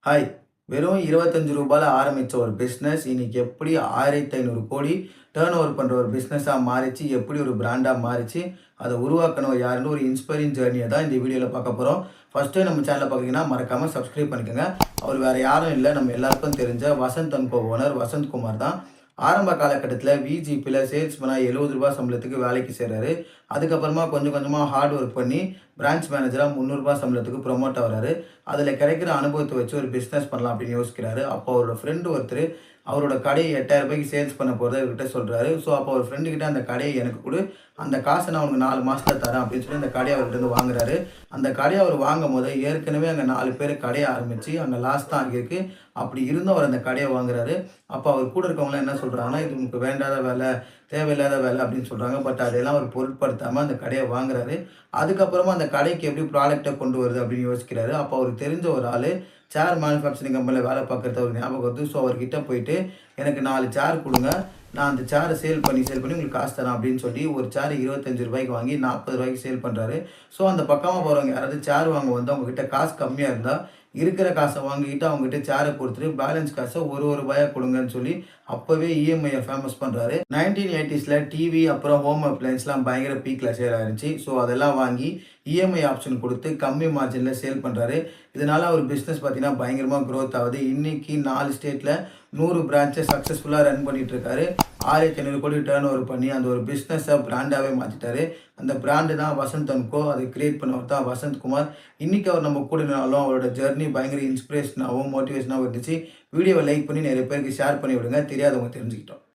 Hi! வெறும் ரூ. 25ல ஆரம்பிச்ச ஒரு பிசினஸ் இன்னைக்கு எப்படி 1500 கோடி டர்ன் ஓவர் பண்ற ஒரு பிசினஸா மாறிச்சு, எப்படி ஒரு பிராண்டா மாறிச்சு, அத உருவாக்குனவர் யாருன்னு ஒரு இன்ஸ்பைரிங் ஜர்னிய தான் இந்த வீடியோல பார்க்க போறோம். ஃபர்ஸ்ட் டைம் நம்ம சேனல பார்க்குறீங்கன்னா மறக்காம சப்ஸ்கிரைப் பண்ணிக்கோங்க. அவர் வேற யாரும் இல்ல, நம்ம எல்லாருக்கும் தெரிஞ்ச Vasanth and Co owner Vasanth Kumar தான். ஆரம்ப காலகட்டத்தில விஜிபில சேல்ஸ்மேனா ரூ. 70 சம்பளத்துக்கு வேலைக்கு சேர்றாரு. அதுக்கப்புறமா கொஞ்சம் கொஞ்சமா ஹார்ட் ஒர்க் பண்ணி பிரான்ச் மேனேஜரா ரூ. 300 சம்பளத்துக்கு புரமோட் ஆகுறாரு. அதில கிடைக்கிற அனுபவத்த வச்சு ஒரு பிசினஸ் பண்ணலாம் அப்படின்னு யோசிக்கிறாரு. அப்போ அவரோட ஃப்ரெண்ட் ஒருத்தரு அவரோட கடைய ரூ. 8000க்கு சேல்ஸ் பண்ண போறத இவர்கிட்ட சொல்றாரு. ஸோ அப்போ அவர் ஃப்ரெண்ட் கிட்ட அந்த கடைய எனக்கு குடு. அந்த காச நான் உனக்கு 4 மாசத்துல தரேன் அப்படின்னு சொல்லி அந்த கடைய அவர்கிட்ட இருந்து வாங்குறாரு. அந்த கடைய அவர் வாங்கும்போது ஏற்கனவே அங்க 4 பேர் கடைய ஆரம்பிச்சு அங்க லாஸ் தான் ஆகியிருக்கு. அப்படி இருந்தும் அவர் அந்த கடைய வாங்குறாரு. அப்ப அவர் கூட இருக்கவங்கலாம் என்ன சொல்றாங்கன்னா, "இது உனக்கு வேண்டாத வேலை, தேவையில்லாத வேலை" அப்படின்னு சொல்றாங்க. பட் அதெல்லாம் அவர் பொருட்படுத்தாம அந்த கடைய வாங்குறாரு. அதுக்கப்புறமா அந்த கடைக்கு எப்படி ப்ராடக்ட்ட கொண்டு வருது அப்படின்னு யோசிக்கிறாரு. அப்போ அவருக்கு தெரிஞ்ச ஒரு ஆளு சேர் மேனுஃபேக்சரிங் கம்பெனில வேலை பார்க்கறது அவருக்கு ஞாபகம் வருது. ஸோ அவர்கிட்ட போயிட்டு, "எனக்கு 4 சேர் குடுங்க. நான் அந்த சேர சேல் பண்ணி உங்களுக்கு காசு தரேன்" அப்படின்னு சொல்லி ஒரு சேர் ரூ. 25க்கு வாங்கி ரூ. 40க்கு சேல் பண்றாரு. ஸோ அந்த பக்கமா போறவங்க யாராவது சேர் வாங்க வந்தா உங்ககிட்ட காசு கம்மியா இருந்தா, இருக்கிற காச வாங்கிட்டு அவங்ககிட்ட சேர குடுத்துட்டு பேலன்ஸ் காச ஒரு ஒரு ரூபாயா குடுங்கன்னு சொல்லி அப்பவே இஎம்ஐய ஃபேமஸ் பண்றாரு. 1980ஸ்ல டிவி அப்புறம் ஹோம் அப்ளையன்ஸ்லாம் பயங்கர பீக்ல சேல் ஆயிருந்துச்சு. ஸோ அதெல்லாம் வாங்கி இஎம்ஐ ஆப்ஷன் குடுத்து கம்மி மார்ஜின்ல சேல் பண்றாரு. இதனால அவர் பிசினஸ் பார்த்தீங்கன்னா பயங்கரமா குரோத் ஆகுது. இன்னைக்கு 4 ஸ்டேட்ல 100 பிரான்ச்ச சக்சஸ்ஃபுல்லா ரன் பண்ணிட்டு இருக்காரு. 1500 கோடி டர்ன் ஓவர் பண்ணி அந்த ஒரு பிசினஸ பிராண்டாவே மாத்திட்டாரு. அந்த பிராண்ட் தான் வசந்த் அண்ட் கோ. அதை கிரியேட் பண்ணவர் தான் வசந்த் குமார். இன்னைக்கு அவர் நம்ம கூட இல்லனாலும் அவரோட ஜர்னி பயங்கர இன்ஸ்பிரேஷனாவும், மோட்டிவேஷனாவும் இருந்துச்சு. வீடியோவ லைக் பண்ணி நிறைய பேருக்கு ஷேர் பண்ணி விடுங்க. தெரியாதவங்க தெரிஞ்சுக்கிட்டோம்.